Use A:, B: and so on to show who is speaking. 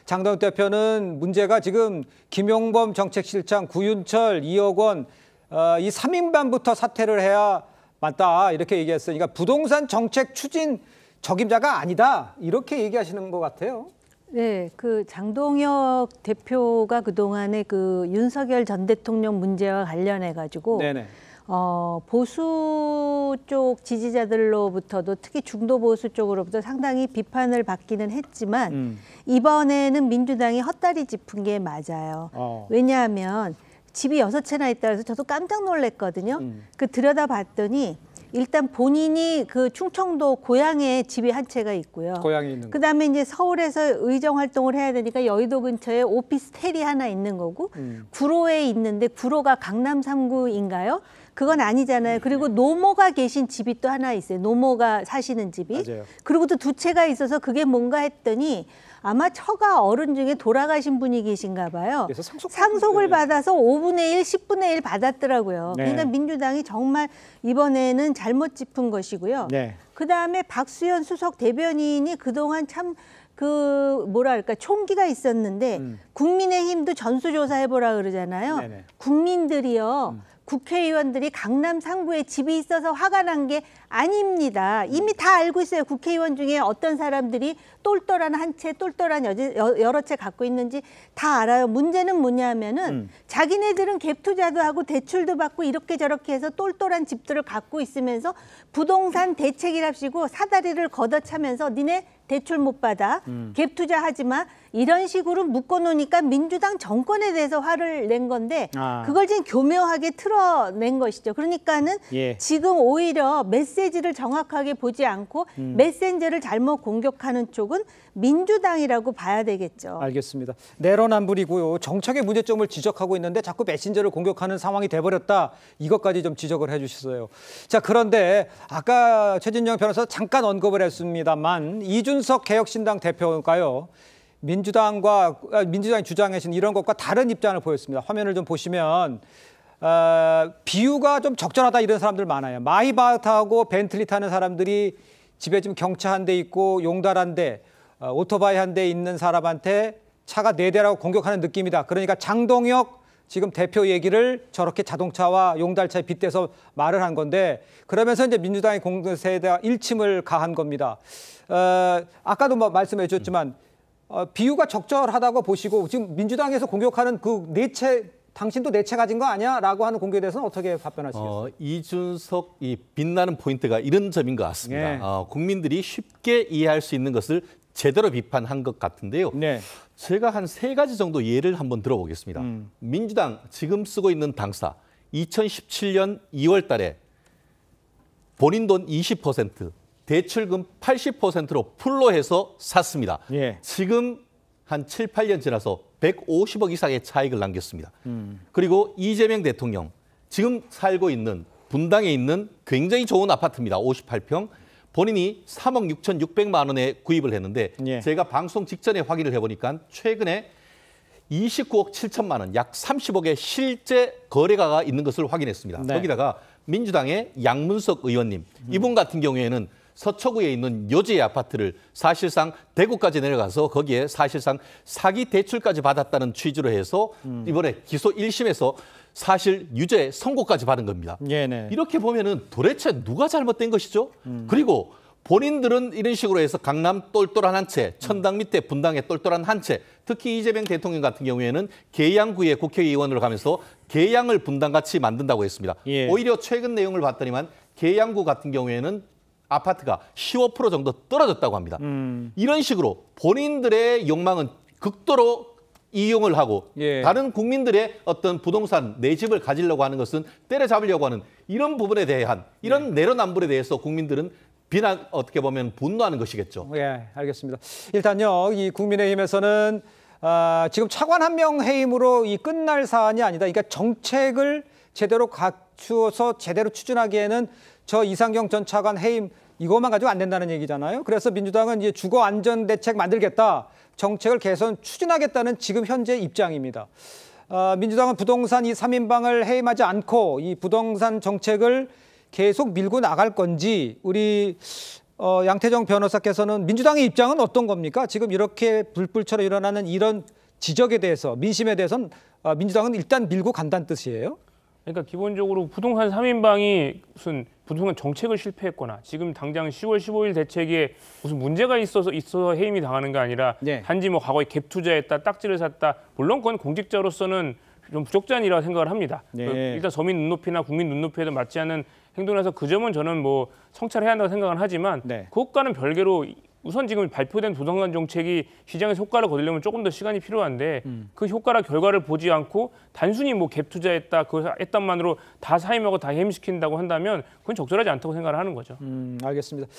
A: 장동혁 대표는 문제가 지금 김용범 정책실장, 구윤철, 2억 원 이 3인방부터 사퇴를 해야 맞다 이렇게 얘기했어요. 그러니까 부동산 정책 추진 적임자가 아니다 이렇게 얘기하시는 것 같아요.
B: 네, 그 장동혁 대표가 그동안에 그 윤석열 전 대통령 문제와 관련해 가지고
A: 네네.
B: 보수 쪽 지지자들로부터도 특히 중도 보수 쪽으로부터 상당히 비판을 받기는 했지만 이번에는 민주당이 헛다리 짚은 게 맞아요. 왜냐하면 집이 6채나 있다 그래서 저도 깜짝 놀랐거든요. 그 들여다봤더니 일단 본인이 그 충청도 고향에 집이 한 채가 있고요.
A: 고향에 있는 거.
B: 그다음에 이제 서울에서 의정 활동을 해야 되니까 여의도 근처에 오피스텔이 하나 있는 거고 구로에 있는데 구로가 강남 3구인가요? 그건 아니잖아요. 그리고 노모가 계신 집이 또 하나 있어요. 노모가 사시는 집이.
A: 맞아요.
B: 그리고 또 2채가 있어서 그게 뭔가 했더니 아마 처가 어른 중에 돌아가신 분이 계신가 봐요.
A: 그래서
B: 상속을 받아서 5분의 1, 10분의 1 받았더라고요.
A: 네.
B: 그러니까 민주당이 정말 이번에는 잘못 짚은 것이고요.
A: 네.
B: 그다음에 박수현 수석 대변인이 그동안 참 그 뭐랄까 총기가 있었는데 국민의힘도 전수조사해보라 그러잖아요.
A: 네네.
B: 국민들이요. 국회의원들이 강남 3구에 집이 있어서 화가 난 게 아닙니다. 이미 다 알고 있어요. 국회의원 중에 어떤 사람들이 똘똘한 한 채, 똘똘한 여러 채 갖고 있는지 다 알아요. 문제는 뭐냐면은 자기네들은 갭 투자도 하고 대출도 받고 이렇게 저렇게 해서 똘똘한 집들을 갖고 있으면서 부동산 대책이랍시고 사다리를 걷어차면서 니네 대출 못 받아, 갭 투자하지 마. 이런 식으로 묶어놓으니까 민주당 정권에 대해서 화를 낸 건데 그걸 지금 교묘하게 틀어낸 것이죠. 그러니까는 지금 오히려 메시지를 정확하게 보지 않고 메신저를 잘못 공격하는 쪽은 민주당이라고 봐야 되겠죠.
A: 알겠습니다. 내로남불이고요. 정책의 문제점을 지적하고 있는데 자꾸 메신저를 공격하는 상황이 돼버렸다. 이것까지 좀 지적을 해주셨어요. 자, 그런데 아까 최진영 변호사 잠깐 언급을 했습니다만 이준석 개혁신당 대표가요. 민주당이 주장하신 이런 것과 다른 입장을 보였습니다. 화면을 좀 보시면 비유가 좀 적절하다 이런 사람들 많아요. 마이바흐하고 벤틀리 타는 사람들이 집에 좀 경차 한 대 있고 용달 한 대, 오토바이 한 대 있는 사람한테 차가 4대라고 공격하는 느낌이다. 그러니까 장동혁 지금 대표 얘기를 저렇게 자동차와 용달차에 빗대서 말을 한 건데 그러면서 이제 민주당의 공세에다 일침을 가한 겁니다. 아까도 말씀해 주셨지만 비유가 적절하다고 보시고 지금 민주당에서 공격하는 그 4채 당신도 4채 가진 거 아니야? 라고 하는 공격에 대해서는 어떻게 답변하시겠어요?
C: 이준석 이 빛나는 포인트가 이런 점인 것 같습니다.
A: 네.
C: 국민들이 쉽게 이해할 수 있는 것을 제대로 비판한 것 같은데요.
A: 네.
C: 제가 한 3가지 정도 예를 한번 들어보겠습니다. 민주당 지금 쓰고 있는 당사 2017년 2월 달에 본인 돈 20%, 대출금 80%로 풀로 해서 샀습니다. 지금 한 7, 8년 지나서 150억 이상의 차익을 남겼습니다. 그리고 이재명 대통령, 지금 살고 있는 분당에 있는 굉장히 좋은 아파트입니다. 58평. 본인이 3억 6,600만 원에 구입을 했는데 제가 방송 직전에 확인을 해보니까 최근에 29억 7천만 원, 약 30억의 실제 거래가가 있는 것을 확인했습니다. 거기다가 민주당의 양문석 의원님, 이분 같은 경우에는 서초구에 있는 요지의 아파트를 사실상 대구까지 내려가서 거기에 사실상 사기 대출까지 받았다는 취지로 해서 이번에 기소 1심에서 사실 유죄 선고까지 받은 겁니다. 이렇게 보면은 도대체 누가 잘못된 것이죠? 그리고 본인들은 이런 식으로 해서 강남 똘똘한 한 채, 천당 밑에 분당에 똘똘한 한 채, 특히 이재명 대통령 같은 경우에는 계양구의 국회의원으로 가면서 계양을 분당같이 만든다고 했습니다. 오히려 최근 내용을 봤더니만 계양구 같은 경우에는 아파트가 15% 정도 떨어졌다고 합니다. 이런 식으로 본인들의 욕망은 극도로 이용을 하고 다른 국민들의 어떤 부동산 내 집을 가지려고 하는 것은 때려잡으려고 하는 이런 부분에 대한 이런 내로남불에 대해서 국민들은 비난 어떻게 보면 분노하는 것이겠죠.
A: 알겠습니다. 일단요, 이 국민의힘에서는 지금 차관 한 명 해임으로 이 끝날 사안이 아니다. 그러니까 정책을 제대로 갖추어서 제대로 추진하기에는 저 이상경 전 차관 해임 이것만 가지고 안 된다는 얘기잖아요. 그래서 민주당은 이제 주거 안전 대책 만들겠다, 정책을 개선 추진하겠다는 지금 현재 입장입니다. 민주당은 부동산 이 3인방을 해임하지 않고 이 부동산 정책을 계속 밀고 나갈 건지 우리 양태정 변호사께서는 민주당의 입장은 어떤 겁니까? 지금 이렇게 불불처럼 일어나는 이런 지적에 대해서 민심에 대해서는 민주당은 일단 밀고 간다는 뜻이에요?
D: 그러니까 기본적으로 부동산 3인방이 무슨 부동산 정책을 실패했거나 지금 당장 10월 15일 대책에 무슨 문제가 있어서 해임이 당하는 게 아니라
A: 네.
D: 단지 뭐 과거에 갭 투자했다, 딱지를 샀다. 물론 그건 공직자로서는 좀 부적절한이라고 생각을 합니다.
A: 네.
D: 일단 서민 눈높이나 국민 눈높이에도 맞지 않는 행동이라서 그 점은 저는 뭐 성찰해야 한다고 생각은 하지만
A: 네.
D: 그것과는 별개로 우선 지금 발표된 부동산 정책이 시장에서 효과를 거두려면 조금 더 시간이 필요한데 그 효과나 결과를 보지 않고 단순히 뭐 갭 투자했다, 그거 했단만으로 다 사임하고 다 해임시킨다고 한다면 그건 적절하지 않다고 생각을 하는 거죠.
A: 알겠습니다.